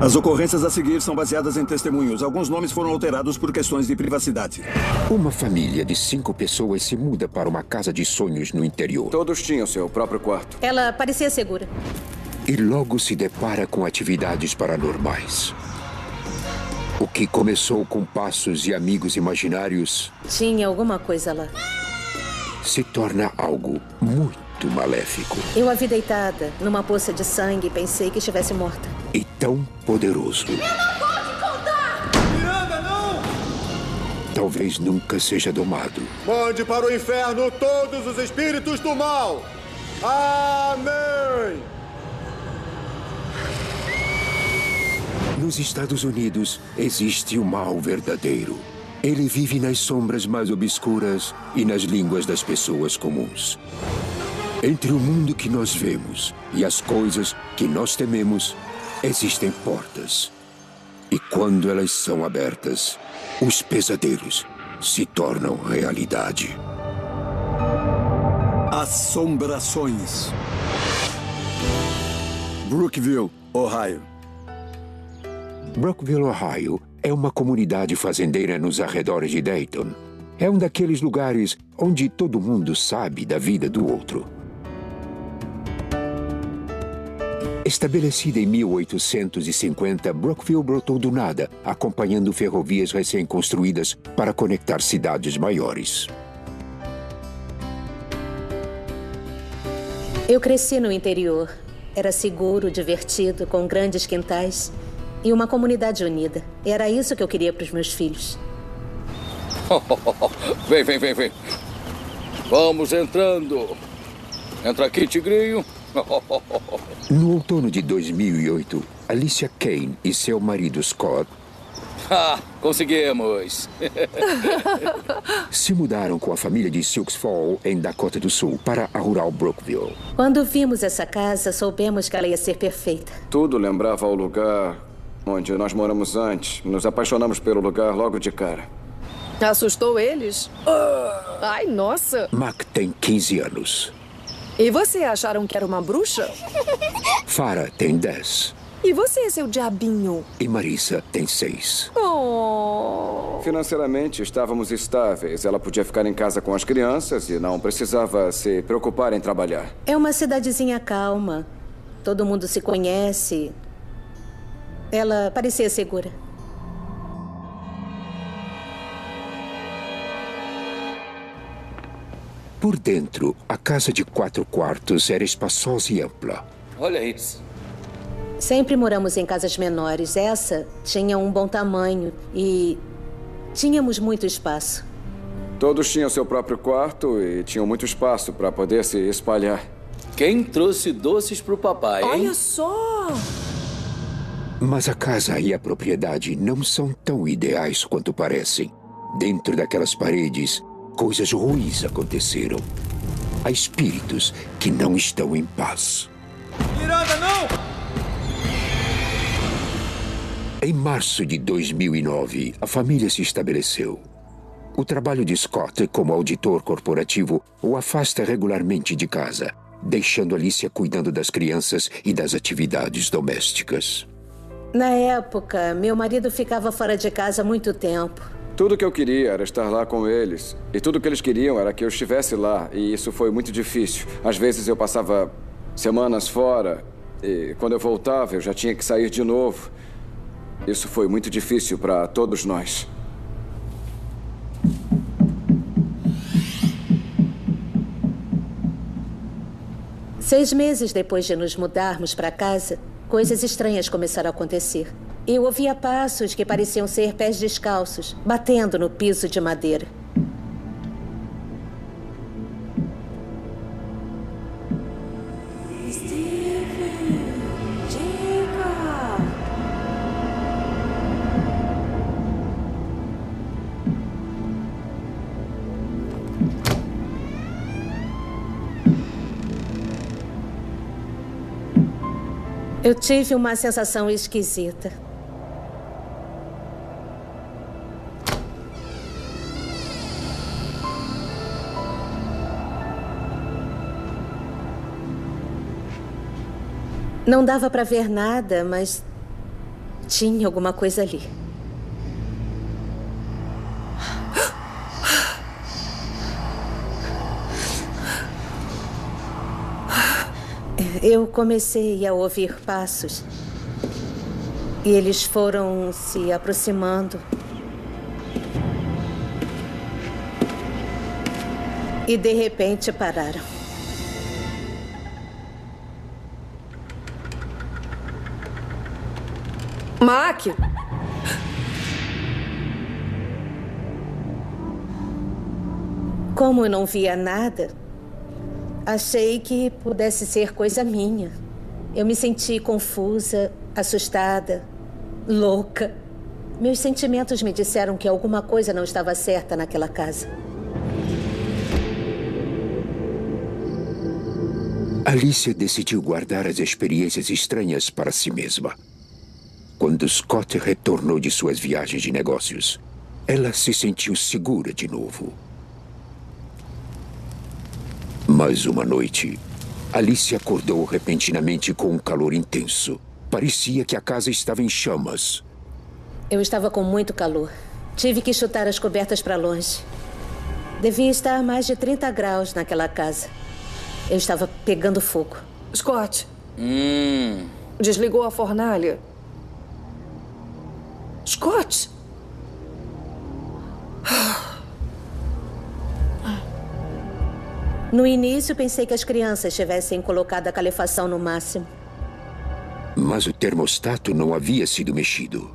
As ocorrências a seguir são baseadas em testemunhos. Alguns nomes foram alterados por questões de privacidade. Uma família de 5 pessoas se muda para uma casa de sonhos no interior. Todos tinham seu próprio quarto. Ela parecia segura. E logo se depara com atividades paranormais. O que começou com passos e amigos imaginários Tinha alguma coisa lá. se torna algo muito maléfico. Eu a vi deitada numa poça de sangue e pensei que estivesse morta. E tão poderoso. Miranda, não! Talvez nunca seja domado. Mande para o inferno todos os espíritos do mal! Amém! Nos Estados Unidos, existe o mal verdadeiro. Ele vive nas sombras mais obscuras e nas línguas das pessoas comuns. Entre o mundo que nós vemos e as coisas que nós tememos, existem portas. E quando elas são abertas, os pesadelos se tornam realidade. Assombrações. Brookville, Ohio. Brookville, Ohio, é uma comunidade fazendeira nos arredores de Dayton. É um daqueles lugares onde todo mundo sabe da vida do outro. Estabelecida em 1850, Brookville brotou do nada, acompanhando ferrovias recém-construídas para conectar cidades maiores. Eu cresci no interior. Era seguro, divertido, com grandes quintais e uma comunidade unida. Era isso que eu queria para os meus filhos. Vem. Vamos entrando. Entra aqui, tigrinho. No outono de 2008, Alicia Kane e seu marido Scott Conseguimos. se mudaram com a família de Sioux Falls, em Dakota do Sul, para a rural Brookville. Quando vimos essa casa, soubemos que ela ia ser perfeita. Tudo lembrava ao lugar onde nós moramos antes. Nos apaixonamos pelo lugar logo de cara. Assustou eles? Ai, nossa! Mac tem 15 anos. E você acharam que era uma bruxa? Farah tem 10. E você, seu diabinho? E Marissa tem 6. Oh. Financeiramente, estávamos estáveis. Ela podia ficar em casa com as crianças e não precisava se preocupar em trabalhar. É uma cidadezinha calma. Todo mundo se conhece. Ela parecia segura. Por dentro, a casa de 4 quartos era espaçosa e ampla. Olha isso. Sempre moramos em casas menores. Essa tinha um bom tamanho e tínhamos muito espaço. Todos tinham seu próprio quarto e tinham muito espaço para poder se espalhar. Quem trouxe doces pro papai, hein? Olha só! Mas a casa e a propriedade não são tão ideais quanto parecem. Dentro daquelas paredes, coisas ruins aconteceram. Há espíritos que não estão em paz. Miranda, não! Em março de 2009, a família se estabeleceu. O trabalho de Scott como auditor corporativo o afasta regularmente de casa, deixando Alicia cuidando das crianças e das atividades domésticas. Na época, meu marido ficava fora de casa há muito tempo. Tudo que eu queria era estar lá com eles. E tudo que eles queriam era que eu estivesse lá. E isso foi muito difícil. Às vezes eu passava semanas fora. E quando eu voltava, eu já tinha que sair de novo. Isso foi muito difícil para todos nós. Seis meses depois de nos mudarmos para casa, coisas estranhas começaram a acontecer. Eu ouvia passos que pareciam ser pés descalços, batendo no piso de madeira. Eu tive uma sensação esquisita. Não dava para ver nada, mas Tinha alguma coisa ali. Eu comecei a ouvir passos. E eles foram se aproximando. E de repente pararam. Mac! Como eu não via nada, achei que pudesse ser coisa minha. Eu me senti confusa, assustada, louca. Meus sentimentos me disseram que alguma coisa não estava certa naquela casa. Alicia decidiu guardar as experiências estranhas para si mesma. Quando Scott retornou de suas viagens de negócios, ela se sentiu segura de novo. Mas uma noite, Alicia acordou repentinamente com um calor intenso. Parecia que a casa estava em chamas. Eu estava com muito calor. Tive que chutar as cobertas para longe. Devia estar a mais de 30 graus naquela casa. Eu estava pegando fogo. Scott. Desligou a fornalha. Scott! No início, pensei que as crianças tivessem colocado a calefação no máximo. Mas o termostato não havia sido mexido.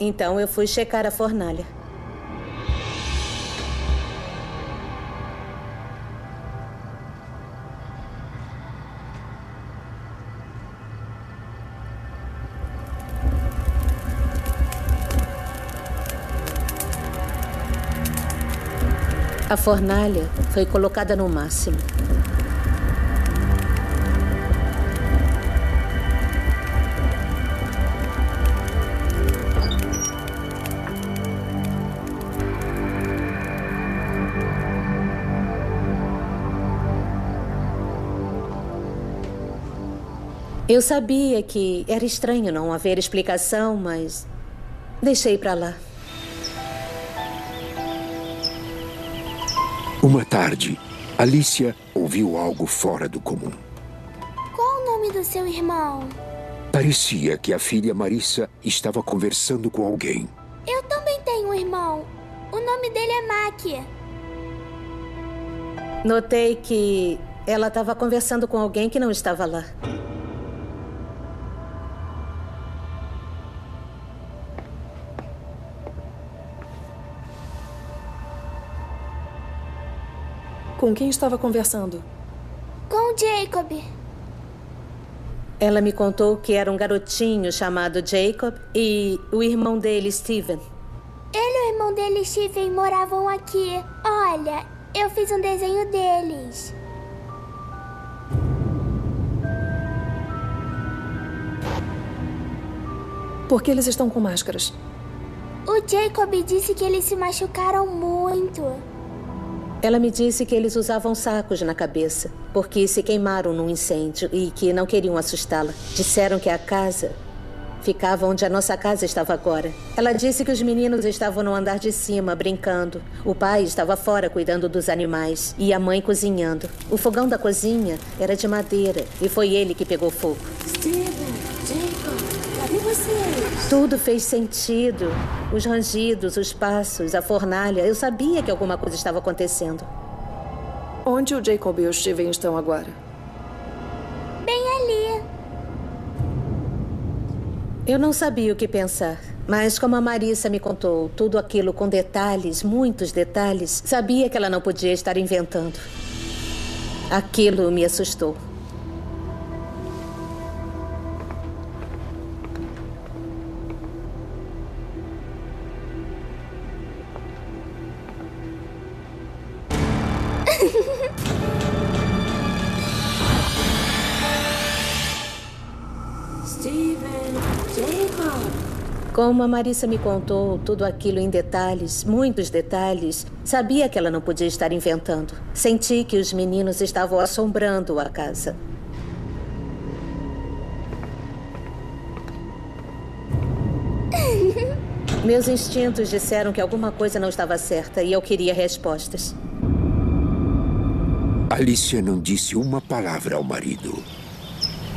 Então, eu fui checar a fornalha. A fornalha foi colocada no máximo. Eu sabia que era estranho não haver explicação, mas deixei pra lá. Uma tarde, Alicia ouviu algo fora do comum. Qual o nome do seu irmão? Parecia que a filha Marissa estava conversando com alguém. Eu também tenho um irmão. O nome dele é Mac. Notei que ela estava conversando com alguém que não estava lá. Com quem estava conversando? Com o Jacob. Ela me contou que era um garotinho chamado Jacob e o irmão dele, Steven. Ele e o irmão dele, Steven, moravam aqui. Olha, eu fiz um desenho deles. Por que eles estão com máscaras? O Jacob disse que eles se machucaram muito. Ela me disse que eles usavam sacos na cabeça, porque se queimaram num incêndio e que não queriam assustá-la. Disseram que a casa ficava onde a nossa casa estava agora. Ela disse que os meninos estavam no andar de cima, brincando. O pai estava fora cuidando dos animais e a mãe cozinhando. O fogão da cozinha era de madeira e foi ele que pegou fogo. Steven, Jacob, cadê vocês? Tudo fez sentido. Os rangidos, os passos, a fornalha. Eu sabia que alguma coisa estava acontecendo. Onde o Jacob e o Steven estão agora? Bem ali. Eu não sabia o que pensar. Mas como a Marissa me contou tudo aquilo com detalhes, muitos detalhes, sabia que ela não podia estar inventando. Aquilo me assustou. Steven, Jacob. Como a Marissa me contou tudo aquilo em detalhes, muitos detalhes, sabia que ela não podia estar inventando. Senti que os meninos estavam assombrando a casa. Meus instintos disseram que alguma coisa não estava certa e eu queria respostas. Alicia não disse uma palavra ao marido.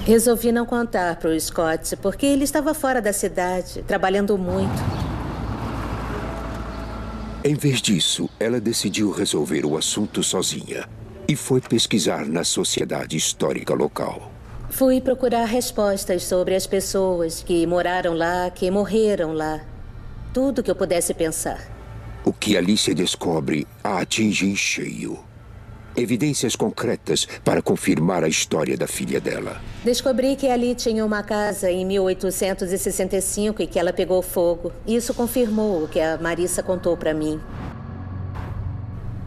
Resolvi não contar para o Scott, porque ele estava fora da cidade, trabalhando muito. Em vez disso, ela decidiu resolver o assunto sozinha e foi pesquisar na sociedade histórica local. Fui procurar respostas sobre as pessoas que moraram lá, que morreram lá. Tudo que eu pudesse pensar. O que Alicia descobre a atinge em cheio. Evidências concretas para confirmar a história da filha dela. Descobri que ali tinha uma casa em 1865 e que ela pegou fogo. Isso confirmou o que a Marissa contou para mim.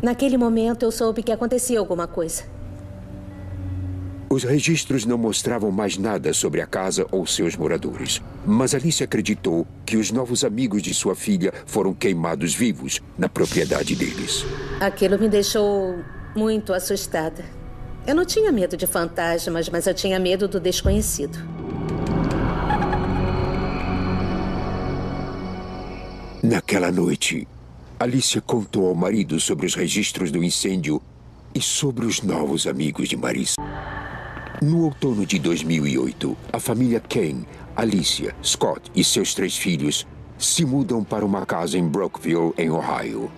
Naquele momento, eu soube que acontecia alguma coisa. Os registros não mostravam mais nada sobre a casa ou seus moradores. Mas Alicia acreditou que os novos amigos de sua filha foram queimados vivos na propriedade deles. Aquilo me deixou muito assustada. Eu não tinha medo de fantasmas, mas eu tinha medo do desconhecido. Naquela noite, Alicia contou ao marido sobre os registros do incêndio e sobre os novos amigos de Marissa. No outono de 2008, a família Kane, Alicia, Scott e seus 3 filhos se mudam para uma casa em Brookville, em Ohio.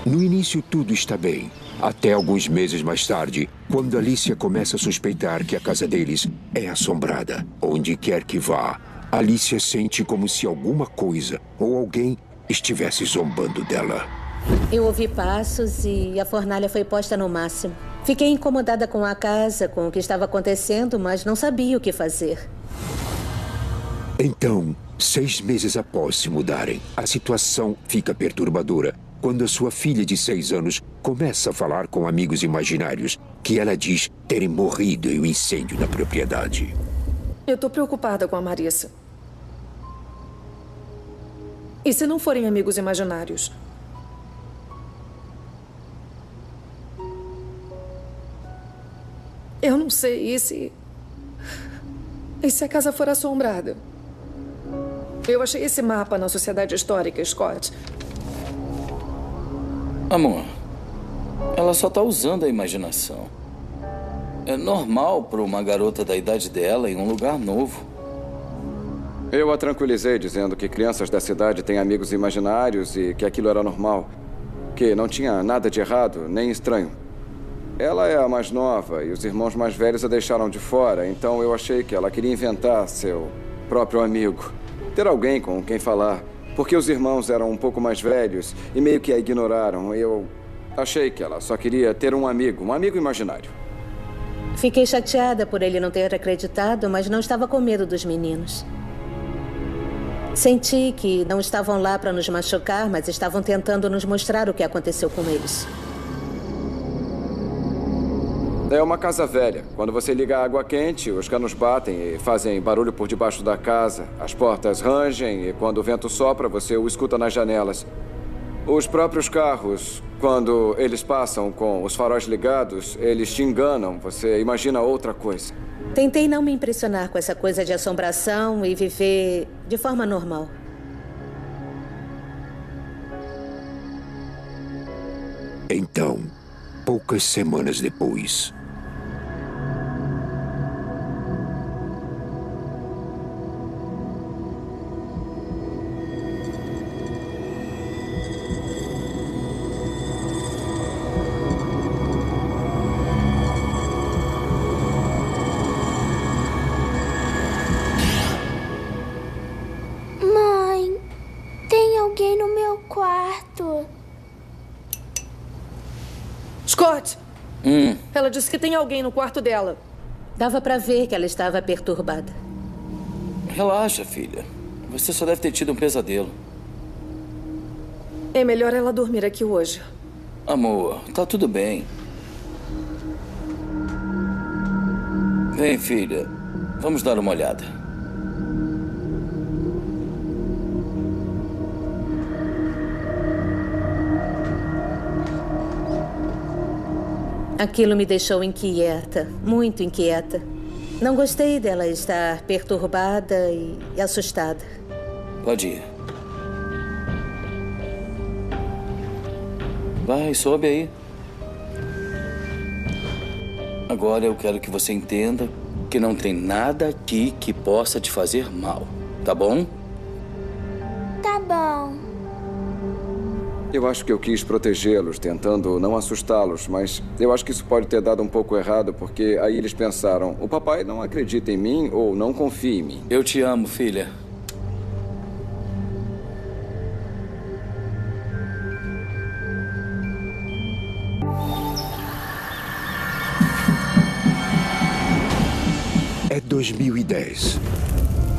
No início, tudo está bem, até alguns meses mais tarde, quando Alicia começa a suspeitar que a casa deles é assombrada. Onde quer que vá, Alicia sente como se alguma coisa ou alguém estivesse zombando dela. Eu ouvi passos e a fornalha foi posta no máximo. Fiquei incomodada com a casa, com o que estava acontecendo, mas não sabia o que fazer. Então, 6 meses após se mudarem, a situação fica perturbadora quando a sua filha de 6 anos começa a falar com amigos imaginários que ela diz terem morrido em um incêndio na propriedade. Eu tô preocupada com a Marissa. E se não forem amigos imaginários? Eu não sei, e se a casa for assombrada? Eu achei esse mapa na Sociedade Histórica, Scott. Amor, ela só tá usando a imaginação. É normal para uma garota da idade dela em um lugar novo. Eu a tranquilizei dizendo que crianças da cidade têm amigos imaginários e que aquilo era normal. Que não tinha nada de errado, nem estranho. Ela é a mais nova e os irmãos mais velhos a deixaram de fora, então eu achei que ela queria inventar seu próprio amigo. Ter alguém com quem falar, porque os irmãos eram um pouco mais velhos e meio que a ignoraram. Eu achei que ela só queria ter um amigo imaginário. Fiquei chateada por ele não ter acreditado, mas não estava com medo dos meninos. Senti que não estavam lá para nos machucar, mas estavam tentando nos mostrar o que aconteceu com eles. É uma casa velha. Quando você liga a água quente, os canos batem e fazem barulho por debaixo da casa. As portas rangem e quando o vento sopra, você o escuta nas janelas. Os próprios carros, quando eles passam com os faróis ligados, eles te enganam. Você imagina outra coisa. Tentei não me impressionar com essa coisa de assombração e viver de forma normal. Então, poucas semanas depois... Mãe, tem alguém no meu quarto. Scott! Ela disse que tem alguém no quarto dela. Dava para ver que ela estava perturbada. Relaxa, filha. Você só deve ter tido um pesadelo. É melhor ela dormir aqui hoje. Amor, tá tudo bem. Vem, filha. Vamos dar uma olhada. Aquilo me deixou inquieta, muito inquieta. Não gostei dela estar perturbada e assustada. Pode ir. Vai, sobe aí. Agora eu quero que você entenda que não tem nada aqui que possa te fazer mal, tá bom? Tá bom. Eu acho que eu quis protegê-los, tentando não assustá-los, mas eu acho que isso pode ter dado um pouco errado, porque aí eles pensaram, o papai não acredita em mim ou não confia em mim. Eu te amo, filha. É 2010.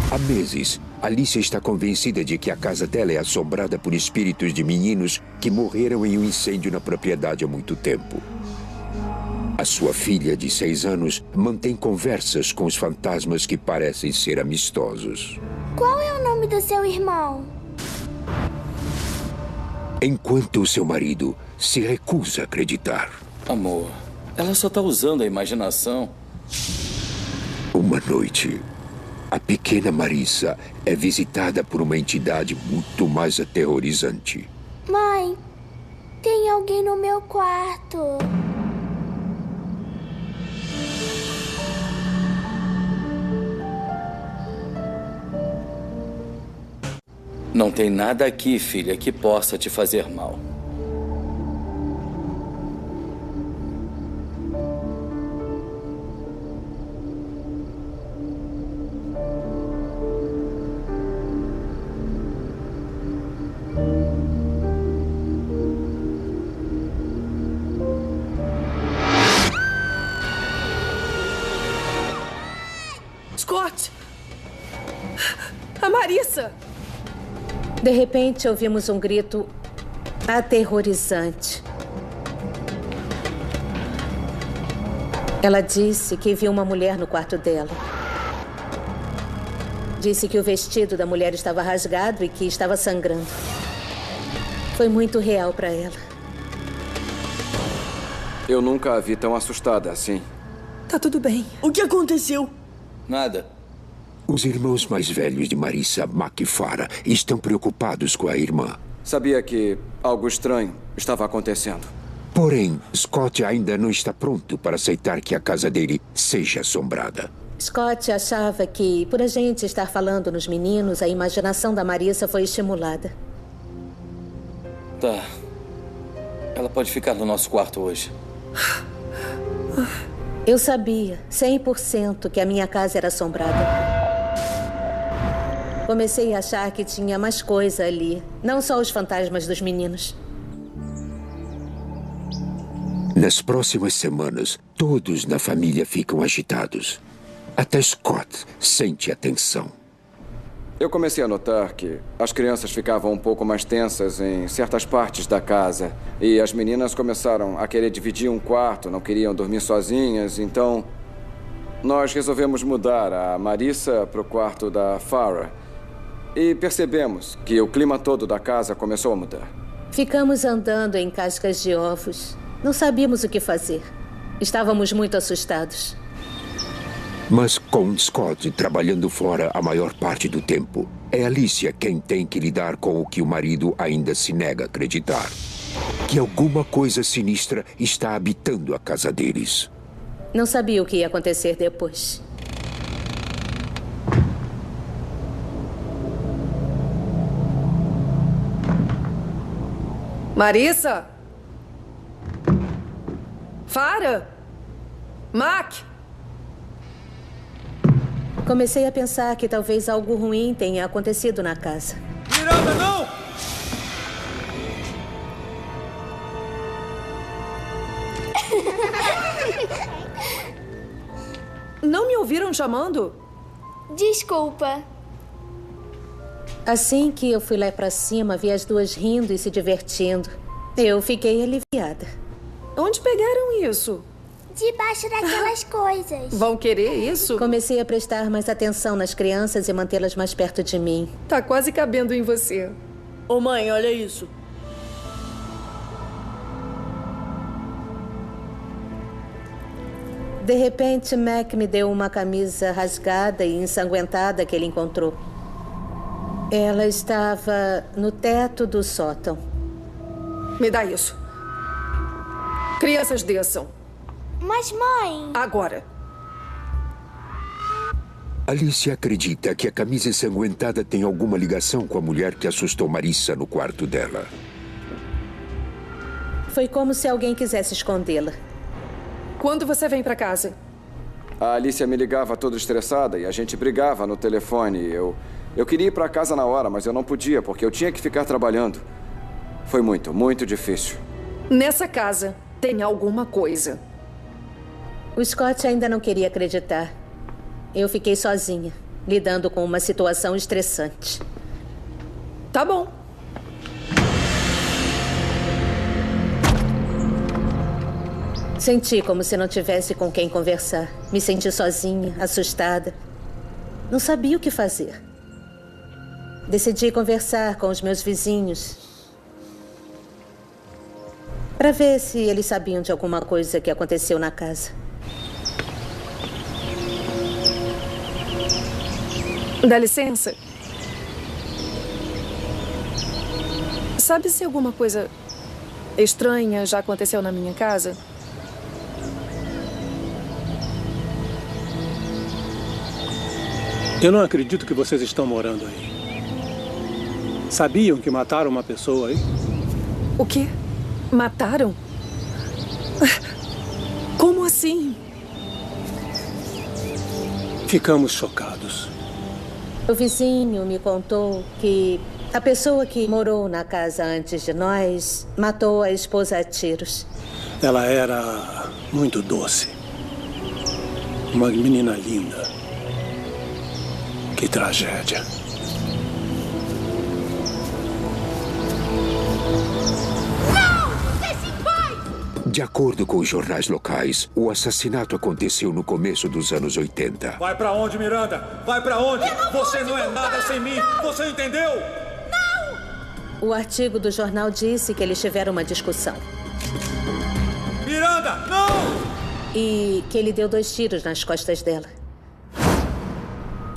Há meses, Alicia está convencida de que a casa dela é assombrada por espíritos de meninos que morreram em um incêndio na propriedade há muito tempo. A sua filha, de 6 anos, mantém conversas com os fantasmas que parecem ser amistosos. Qual é o nome do seu irmão? Enquanto o seu marido se recusa a acreditar. Amor, ela só tá usando a imaginação. Uma noite, a pequena Marissa é visitada por uma entidade muito mais aterrorizante. Mãe, tem alguém no meu quarto. Não tem nada aqui, filha, que possa te fazer mal. Scott! A Marissa! De repente, ouvimos um grito aterrorizante. Ela disse que viu uma mulher no quarto dela. Disse que o vestido da mulher estava rasgado e que estava sangrando. Foi muito real para ela. Eu nunca a vi tão assustada assim. Tá tudo bem. O que aconteceu? Nada. Os irmãos mais velhos de Marissa, Mac e Farah, estão preocupados com a irmã. Sabia que algo estranho estava acontecendo. Porém, Scott ainda não está pronto para aceitar que a casa dele seja assombrada. Scott achava que, por a gente estar falando nos meninos, a imaginação da Marissa foi estimulada. Tá. Ela pode ficar no nosso quarto hoje. Eu sabia, 100%, que a minha casa era assombrada. Comecei a achar que tinha mais coisa ali, não só os fantasmas dos meninos. Nas próximas semanas, todos na família ficam agitados. Até Scott sente a tensão. Eu comecei a notar que as crianças ficavam um pouco mais tensas em certas partes da casa. E as meninas começaram a querer dividir um quarto, não queriam dormir sozinhas. Então, nós resolvemos mudar a Marissa para o quarto da Farah. E percebemos que o clima todo da casa começou a mudar. Ficamos andando em cascas de ovos. Não sabíamos o que fazer. Estávamos muito assustados. Mas com Scott trabalhando fora a maior parte do tempo, é Alicia quem tem que lidar com o que o marido ainda se nega a acreditar. Que alguma coisa sinistra está habitando a casa deles. Não sabia o que ia acontecer depois. Marissa? Farah? Mac? Comecei a pensar que talvez algo ruim tenha acontecido na casa. Miranda, não! Não me ouviram chamando? Desculpa. Assim que eu fui lá pra cima, vi as duas rindo e se divertindo. Eu fiquei aliviada. Onde pegaram isso? Debaixo daquelas coisas. Vão querer isso? Comecei a prestar mais atenção nas crianças e mantê-las mais perto de mim. Tá quase cabendo em você. Ô mãe, olha isso. De repente, Mac me deu uma camisa rasgada e ensanguentada que ele encontrou. Ela estava no teto do sótão. Me dá isso. Crianças, desçam. Mas, mãe... Agora. Alicia acredita que a camisa ensanguentada tem alguma ligação com a mulher que assustou Marissa no quarto dela. Foi como se alguém quisesse escondê-la. Quando você vem pra casa? A Alicia me ligava toda estressada e a gente brigava no telefone. Eu queria ir pra casa na hora, mas eu não podia, porque eu tinha que ficar trabalhando. Foi muito, muito difícil. Nessa casa tem alguma coisa. O Scott ainda não queria acreditar. Eu fiquei sozinha, lidando com uma situação estressante. Tá bom. Senti como se não tivesse com quem conversar. Me senti sozinha, assustada. Não sabia o que fazer. Decidi conversar com os meus vizinhos para ver se eles sabiam de alguma coisa que aconteceu na casa. Dá licença? Sabe se alguma coisa estranha já aconteceu na minha casa? Eu não acredito que vocês estão morando aí. Sabiam que mataram uma pessoa aí? O quê? Mataram? Como assim? Ficamos chocados. O vizinho me contou que a pessoa que morou na casa antes de nós matou a esposa a tiros. Ela era muito doce. Uma menina linda. Que tragédia. De acordo com os jornais locais, o assassinato aconteceu no começo dos anos 80. Vai pra onde, Miranda? Vai pra onde? Você não é nada sem mim. Você entendeu? O artigo do jornal disse que eles tiveram uma discussão. Miranda, não! E que ele deu 2 tiros nas costas dela.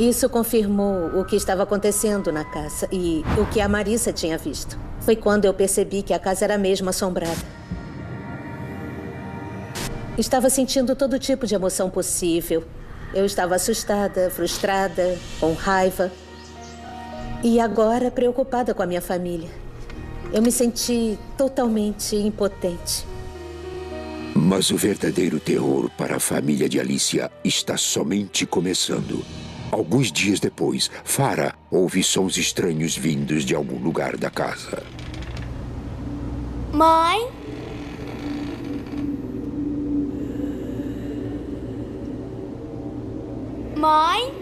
Isso confirmou o que estava acontecendo na casa e o que a Marissa tinha visto. Foi quando eu percebi que a casa era mesmo assombrada. Estava sentindo todo tipo de emoção possível. Eu estava assustada, frustrada, com raiva. E agora preocupada com a minha família. Eu me senti totalmente impotente. Mas o verdadeiro terror para a família de Alicia está somente começando. Alguns dias depois, Farah ouve sons estranhos vindos de algum lugar da casa. Mãe? Mãe?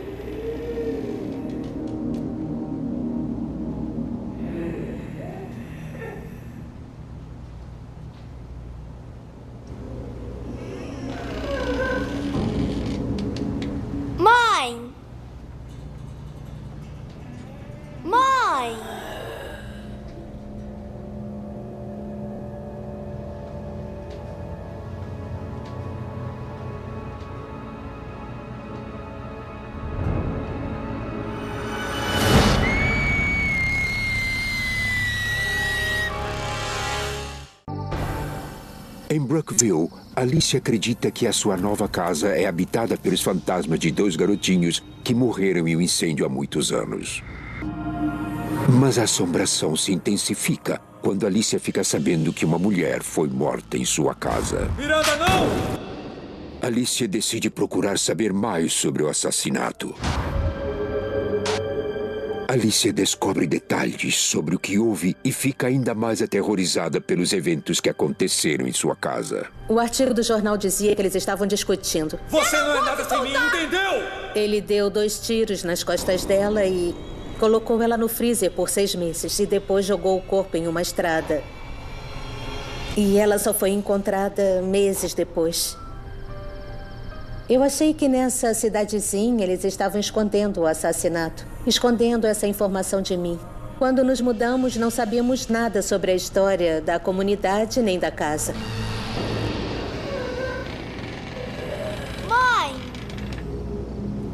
Mãe? Mãe? Em Brookville, Alicia acredita que a sua nova casa é habitada pelos fantasmas de 2 garotinhos que morreram em um incêndio há muitos anos. Mas a assombração se intensifica quando Alicia fica sabendo que uma mulher foi morta em sua casa. Miranda, não! Alicia decide procurar saber mais sobre o assassinato. Alicia descobre detalhes sobre o que houve e fica ainda mais aterrorizada pelos eventos que aconteceram em sua casa. O artigo do jornal dizia que eles estavam discutindo. Você não é nada sem mim, entendeu? Ele deu 2 tiros nas costas dela e colocou ela no freezer por 6 meses. E depois jogou o corpo em uma estrada. E ela só foi encontrada meses depois. Eu achei que nessa cidadezinha eles estavam escondendo o assassinato. Escondendo essa informação de mim. Quando nos mudamos, não sabíamos nada sobre a história da comunidade nem da casa. Mãe!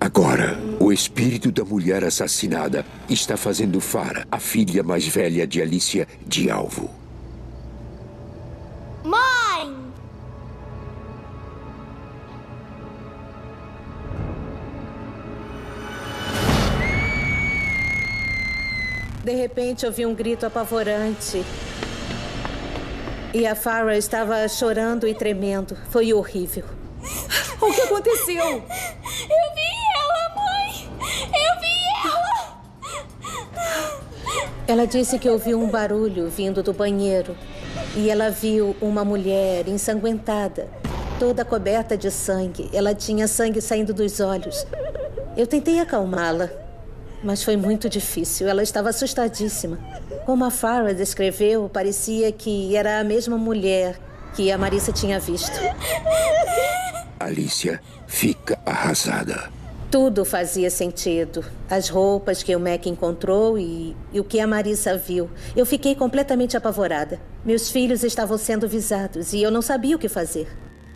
Agora, o espírito da mulher assassinada está fazendo Farah, a filha mais velha de Alicia, de alvo. Mãe! De repente, ouvi um grito apavorante. E a Farah estava chorando e tremendo. Foi horrível. O que aconteceu? Eu vi ela, mãe! Eu vi ela! Ela disse que ouviu um barulho vindo do banheiro. E ela viu uma mulher ensanguentada, toda coberta de sangue. Ela tinha sangue saindo dos olhos. Eu tentei acalmá-la, mas foi muito difícil. Ela estava assustadíssima. Como a Farah descreveu, parecia que era a mesma mulher que a Marissa tinha visto. Alicia fica arrasada. Tudo fazia sentido. As roupas que o Mac encontrou e o que a Marissa viu. Eu fiquei completamente apavorada. Meus filhos estavam sendo visados e eu não sabia o que fazer.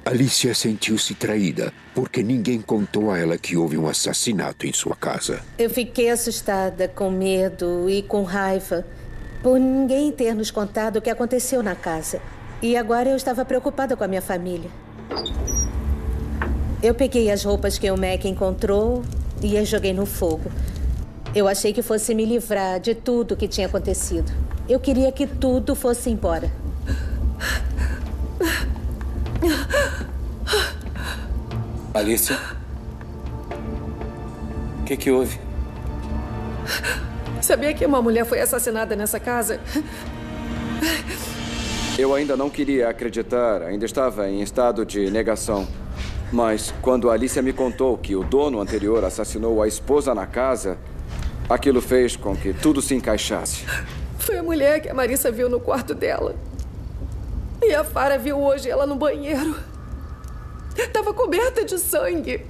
Alicia sentiu-se traída porque ninguém contou a ela que houve um assassinato em sua casa. Eu fiquei assustada, com medo e com raiva por ninguém ter nos contado o que aconteceu na casa. E agora eu estava preocupada com a minha família. Eu peguei as roupas que o Mac encontrou e as joguei no fogo. Eu achei que fosse me livrar de tudo que tinha acontecido. Eu queria que tudo fosse embora. Alicia? O que houve? Sabia que uma mulher foi assassinada nessa casa? Eu ainda não queria acreditar, ainda estava em estado de negação. Mas quando a Alicia me contou que o dono anterior assassinou a esposa na casa, aquilo fez com que tudo se encaixasse. Foi a mulher que a Marissa viu no quarto dela. E a Farah viu hoje ela no banheiro. Estava coberta de sangue.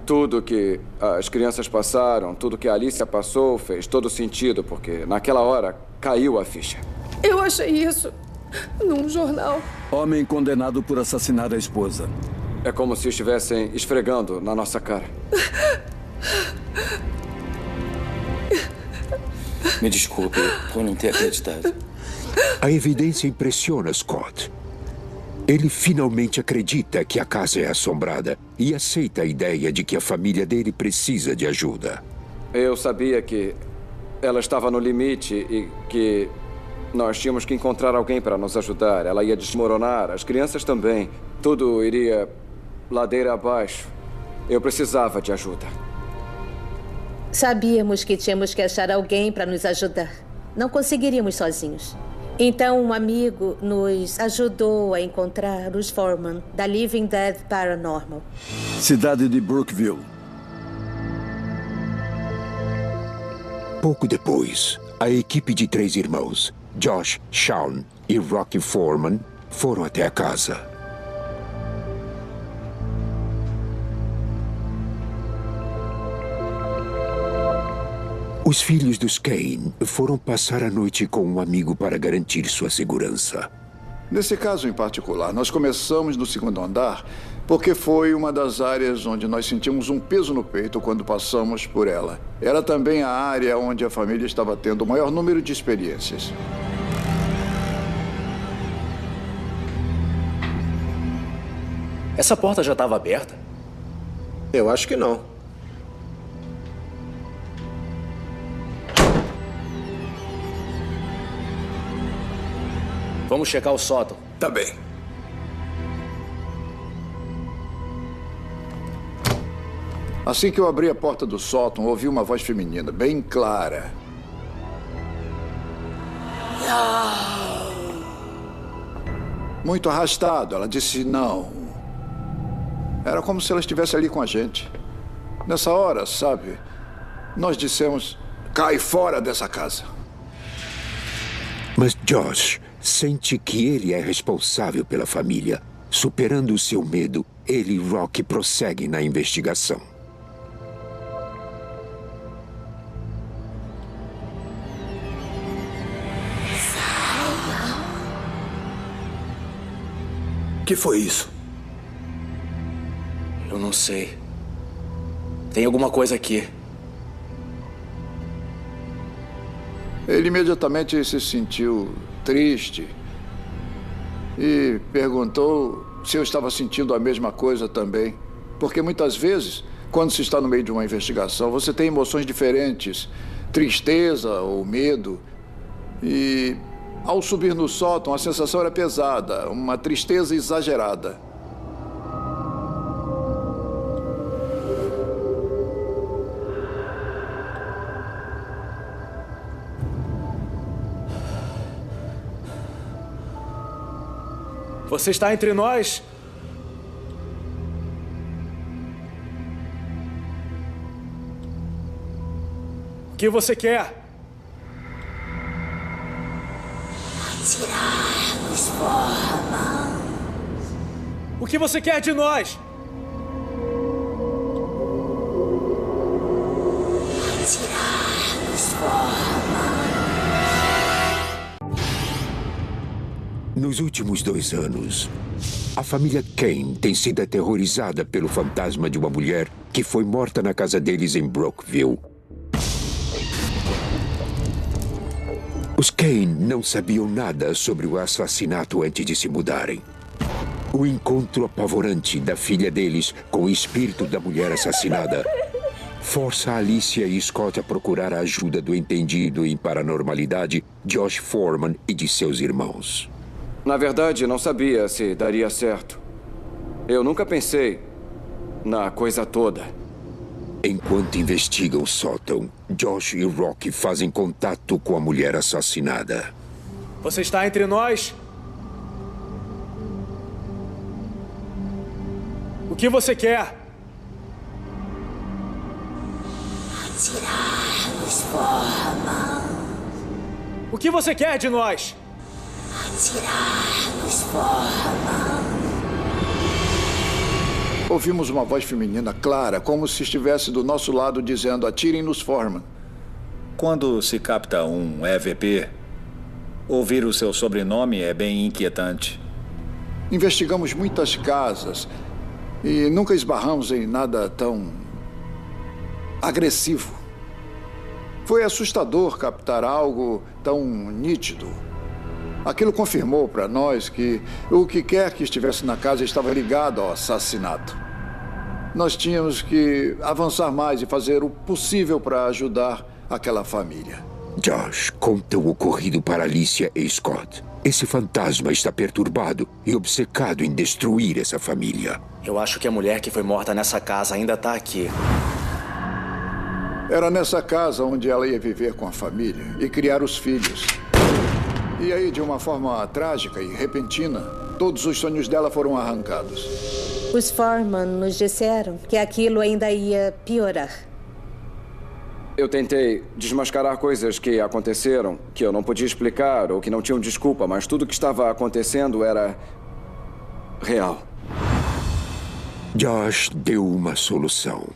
Tudo que as crianças passaram, tudo que a Alicia passou, fez todo sentido, porque naquela hora caiu a ficha. Eu achei isso num jornal. Homem condenado por assassinar a esposa. É como se estivessem esfregando na nossa cara. Me desculpe por não ter acreditado. A evidência impressiona Scott. Ele finalmente acredita que a casa é assombrada e aceita a ideia de que a família dele precisa de ajuda. Eu sabia que ela estava no limite e que nós tínhamos que encontrar alguém para nos ajudar. Ela ia desmoronar, as crianças também. Tudo iria ladeira abaixo. Eu precisava de ajuda. Sabíamos que tínhamos que achar alguém para nos ajudar. Não conseguiríamos sozinhos. Então, um amigo nos ajudou a encontrar os Foreman, da Living Dead Paranormal. Cidade de Brookville. Pouco depois, a equipe de 3 irmãos, Josh, Shawn e Rocky Foreman, foram até a casa. Os filhos dos Kane foram passar a noite com um amigo para garantir sua segurança. Nesse caso em particular, nós começamos no 2º andar porque foi uma das áreas onde nós sentimos um peso no peito quando passamos por ela. Era também a área onde a família estava tendo o maior número de experiências. Essa porta já estava aberta? Eu acho que não. Vamos checar o sótão. Tá bem. Assim que eu abri a porta do sótão, ouvi uma voz feminina, bem clara. Muito arrastado. Ela disse não. Era como se ela estivesse ali com a gente. Nessa hora, sabe, nós dissemos, cai fora dessa casa. Mas Josh sente que ele é responsável pela família. Superando o seu medo, ele e Rocky prosseguem na investigação. O que foi isso? Eu não sei. Tem alguma coisa aqui. Ele imediatamente se sentiu triste e perguntou se eu estava sentindo a mesma coisa também. Porque muitas vezes, quando se está no meio de uma investigação, você tem emoções diferentes tristeza ou medo. E ao subir no sótão, a sensação era pesada, uma tristeza exagerada. Você está entre nós? O que você quer? Tirarmos forma. O que você quer de nós? Tirarmos forma. Nos últimos 2 anos, a família Kane tem sido aterrorizada pelo fantasma de uma mulher que foi morta na casa deles em Brookville. Os Kane não sabiam nada sobre o assassinato antes de se mudarem. O encontro apavorante da filha deles com o espírito da mulher assassinada força Alicia e Scott a procurar a ajuda do entendido em paranormalidade Josh Foreman e de seus irmãos. Na verdade, não sabia se daria certo. Eu nunca pensei na coisa toda. Enquanto investigam o sótão, Josh e Rocky fazem contato com a mulher assassinada. Você está entre nós? O que você quer? Tirarmos forma. O que você quer de nós? Tirarmos forma. Ouvimos uma voz feminina clara, como se estivesse do nosso lado dizendo: atirem-nos, Foreman. Quando se capta um EVP, ouvir o seu sobrenome é bem inquietante. Investigamos muitas casas e nunca esbarramos em nada tão agressivo. Foi assustador captar algo tão nítido. Aquilo confirmou para nós que o que quer que estivesse na casa estava ligado ao assassinato. Nós tínhamos que avançar mais e fazer o possível para ajudar aquela família. Josh conta o ocorrido para Alicia e Scott. Esse fantasma está perturbado e obcecado em destruir essa família. Eu acho que a mulher que foi morta nessa casa ainda está aqui. Era nessa casa onde ela ia viver com a família e criar os filhos. E aí, de uma forma trágica e repentina, todos os sonhos dela foram arrancados. Os Foreman nos disseram que aquilo ainda ia piorar. Eu tentei desmascarar coisas que aconteceram, que eu não podia explicar ou que não tinham desculpa, mas tudo que estava acontecendo era real. Josh deu uma solução.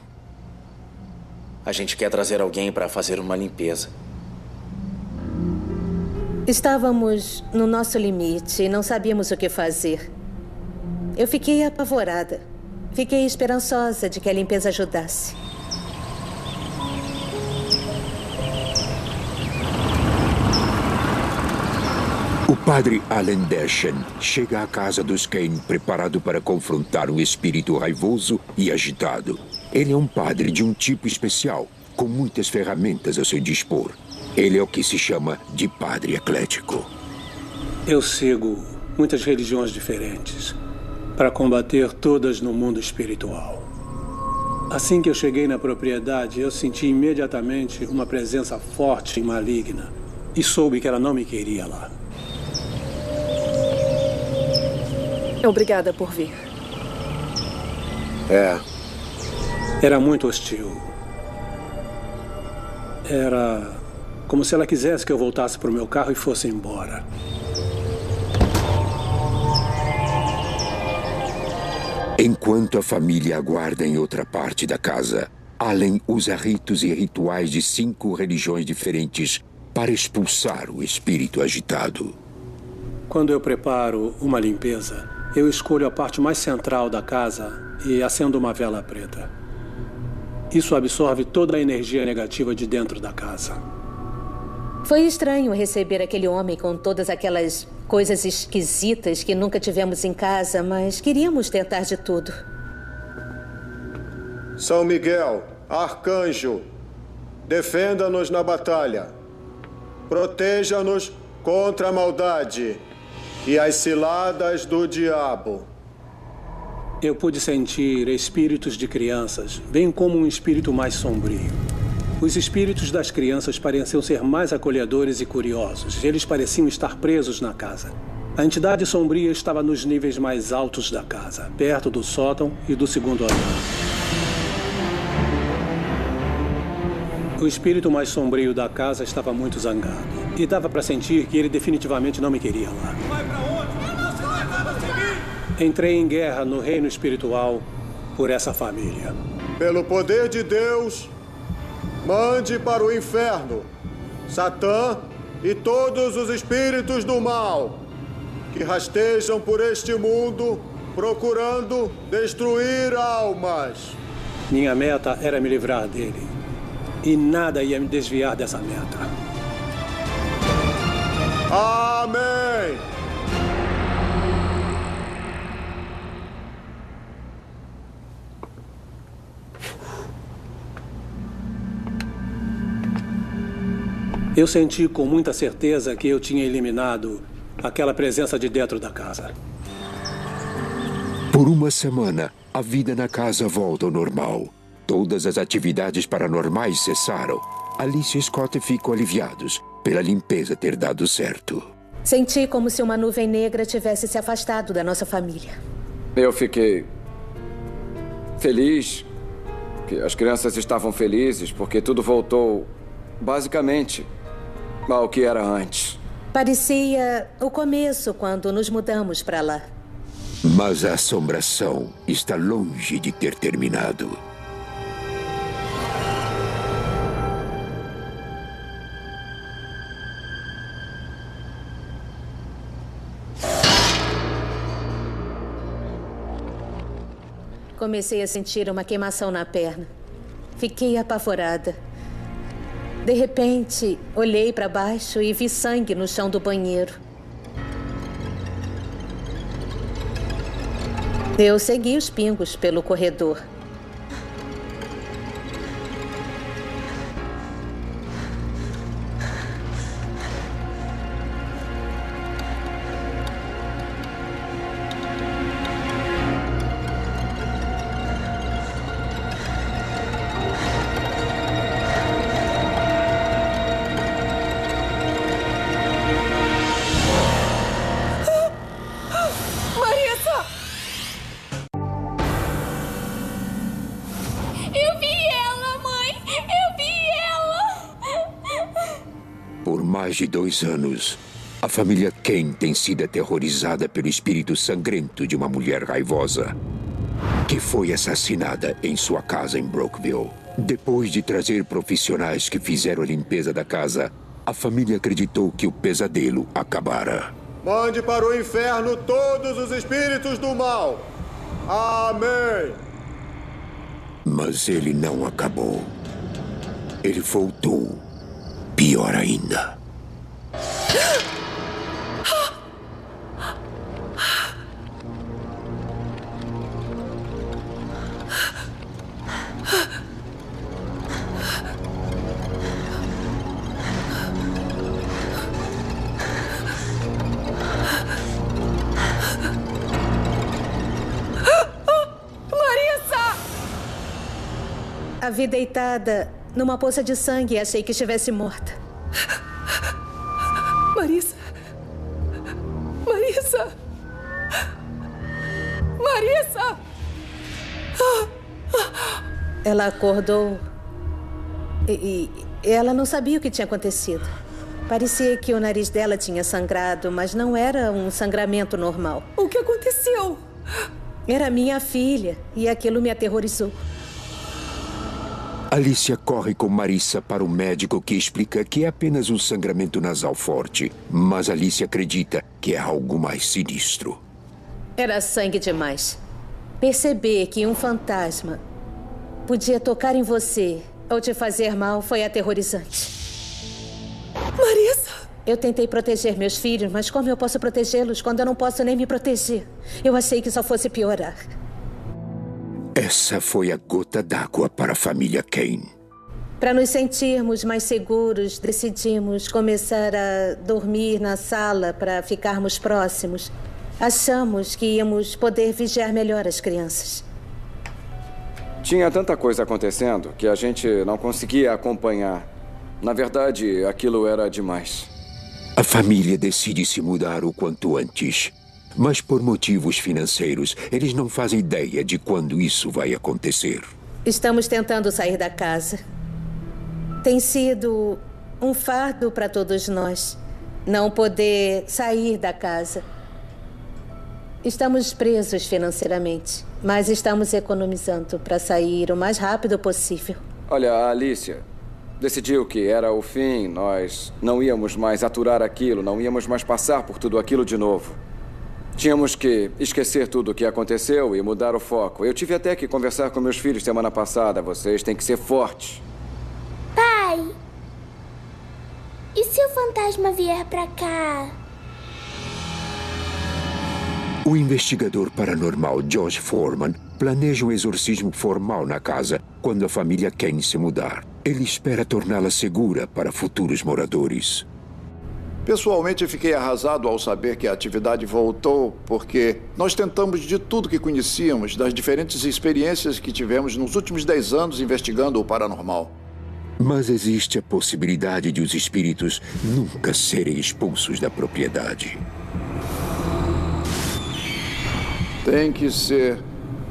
A gente quer trazer alguém para fazer uma limpeza. Estávamos no nosso limite e não sabíamos o que fazer. Eu fiquei apavorada. Fiquei esperançosa de que a limpeza ajudasse. O padre Alan Deschen chega à casa dos Kane preparado para confrontar um espírito raivoso e agitado. Ele é um padre de um tipo especial, com muitas ferramentas a seu dispor. Ele é o que se chama de padre eclético. Eu sigo muitas religiões diferentes para combater todas no mundo espiritual. Assim que eu cheguei na propriedade, eu senti imediatamente uma presença forte e maligna e soube que ela não me queria lá. Obrigada por vir. Era muito hostil. Era como se ela quisesse que eu voltasse para o meu carro e fosse embora. Enquanto a família aguarda em outra parte da casa, Allen usa ritos e rituais de 5 religiões diferentes para expulsar o espírito agitado. Quando eu preparo uma limpeza, eu escolho a parte mais central da casa e acendo uma vela preta. Isso absorve toda a energia negativa de dentro da casa. Foi estranho receber aquele homem com todas aquelas coisas esquisitas que nunca tivemos em casa, mas queríamos tentar de tudo. São Miguel, Arcanjo, defenda-nos na batalha. Proteja-nos contra a maldade e as ciladas do diabo. Eu pude sentir espíritos de crianças, bem como um espírito mais sombrio. Os espíritos das crianças pareciam ser mais acolhedores e curiosos. Eles pareciam estar presos na casa. A entidade sombria estava nos níveis mais altos da casa, perto do sótão e do segundo andar. O espírito mais sombrio da casa estava muito zangado. E dava para sentir que ele definitivamente não me queria lá. Vai pra onde? Eu não sei o que vai conseguir! Entrei em guerra no reino espiritual por essa família. Pelo poder de Deus, mande para o inferno Satã e todos os espíritos do mal que rastejam por este mundo procurando destruir almas. Minha meta era me livrar dele. E nada ia me desviar dessa meta. Amém! Eu senti com muita certeza que eu tinha eliminado aquela presença de dentro da casa. Por uma semana, a vida na casa volta ao normal. Todas as atividades paranormais cessaram. Alice e Scott ficam aliviados pela limpeza ter dado certo. Senti como se uma nuvem negra tivesse se afastado da nossa família. Eu fiquei feliz, que as crianças estavam felizes, porque tudo voltou basicamente ao que era antes. Parecia o começo quando nos mudamos para lá. Mas a assombração está longe de ter terminado. Comecei a sentir uma queimação na perna. Fiquei apavorada. De repente, olhei para baixo e vi sangue no chão do banheiro. Eu segui os pingos pelo corredor. Mais de 2 anos, a família Kane tem sido aterrorizada pelo espírito sangrento de uma mulher raivosa que foi assassinada em sua casa em Brookville. Depois de trazer profissionais que fizeram a limpeza da casa, a família acreditou que o pesadelo acabara. Mande para o inferno todos os espíritos do mal. Amém! Mas ele não acabou. Ele voltou. Pior ainda. A vi deitada numa poça de sangue e achei que estivesse morta. Marissa! Marissa! Marissa! Ela acordou e ela não sabia o que tinha acontecido. Parecia que o nariz dela tinha sangrado, mas não era um sangramento normal. O que aconteceu? Era minha filha e aquilo me aterrorizou. Alicia corre com Marissa para o médico que explica que é apenas um sangramento nasal forte, mas Alicia acredita que é algo mais sinistro. Era sangue demais. Perceber que um fantasma podia tocar em você ou te fazer mal foi aterrorizante. Marissa! Eu tentei proteger meus filhos, mas como eu posso protegê-los quando eu não posso nem me proteger? Eu achei que só fosse piorar. Essa foi a gota d'água para a família Kane. Para nos sentirmos mais seguros, decidimos começar a dormir na sala para ficarmos próximos. Achamos que íamos poder vigiar melhor as crianças. Tinha tanta coisa acontecendo que a gente não conseguia acompanhar. Na verdade, aquilo era demais. A família decide se mudar o quanto antes. Mas por motivos financeiros, eles não fazem ideia de quando isso vai acontecer. Estamos tentando sair da casa. Tem sido um fardo para todos nós não poder sair da casa. Estamos presos financeiramente, mas estamos economizando para sair o mais rápido possível. Olha, a Alicia decidiu que era o fim. Nós não íamos mais aturar aquilo, não íamos mais passar por tudo aquilo de novo. Tínhamos que esquecer tudo o que aconteceu e mudar o foco. Eu tive até que conversar com meus filhos semana passada. Vocês têm que ser fortes. Pai, e se o fantasma vier pra cá? O investigador paranormal Josh Foreman planeja um exorcismo formal na casa quando a família Kane se mudar. Ele espera torná-la segura para futuros moradores. Pessoalmente, fiquei arrasado ao saber que a atividade voltou, porque nós tentamos de tudo que conhecíamos, das diferentes experiências que tivemos nos últimos 10 anos investigando o paranormal. Mas existe a possibilidade de os espíritos nunca serem expulsos da propriedade. Tem que ser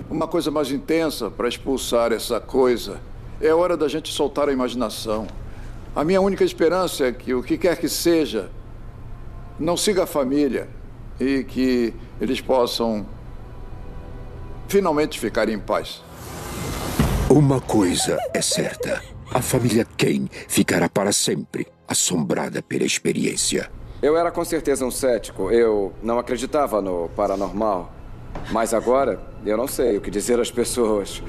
uma coisa mais intensa para expulsar essa coisa. É hora da gente soltar a imaginação. A minha única esperança é que o que quer que seja não siga a família e que eles possam finalmente ficar em paz. Uma coisa é certa. A família Kane ficará para sempre assombrada pela experiência. Eu era com certeza um cético. Eu não acreditava no paranormal. Mas agora, eu não sei o que dizer às pessoas.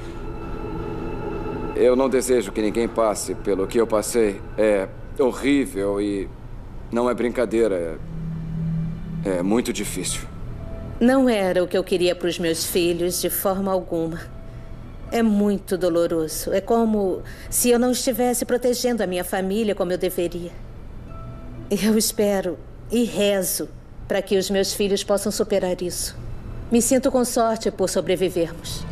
Eu não desejo que ninguém passe pelo que eu passei. É horrível e não é brincadeira. É muito difícil. Não era o que eu queria para os meus filhos de forma alguma. É muito doloroso. É como se eu não estivesse protegendo a minha família como eu deveria. Eu espero e rezo para que os meus filhos possam superar isso. Me sinto com sorte por sobrevivermos.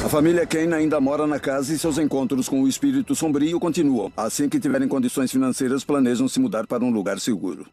A família Kane ainda mora na casa e seus encontros com o espírito sombrio continuam. Assim que tiverem condições financeiras, planejam se mudar para um lugar seguro.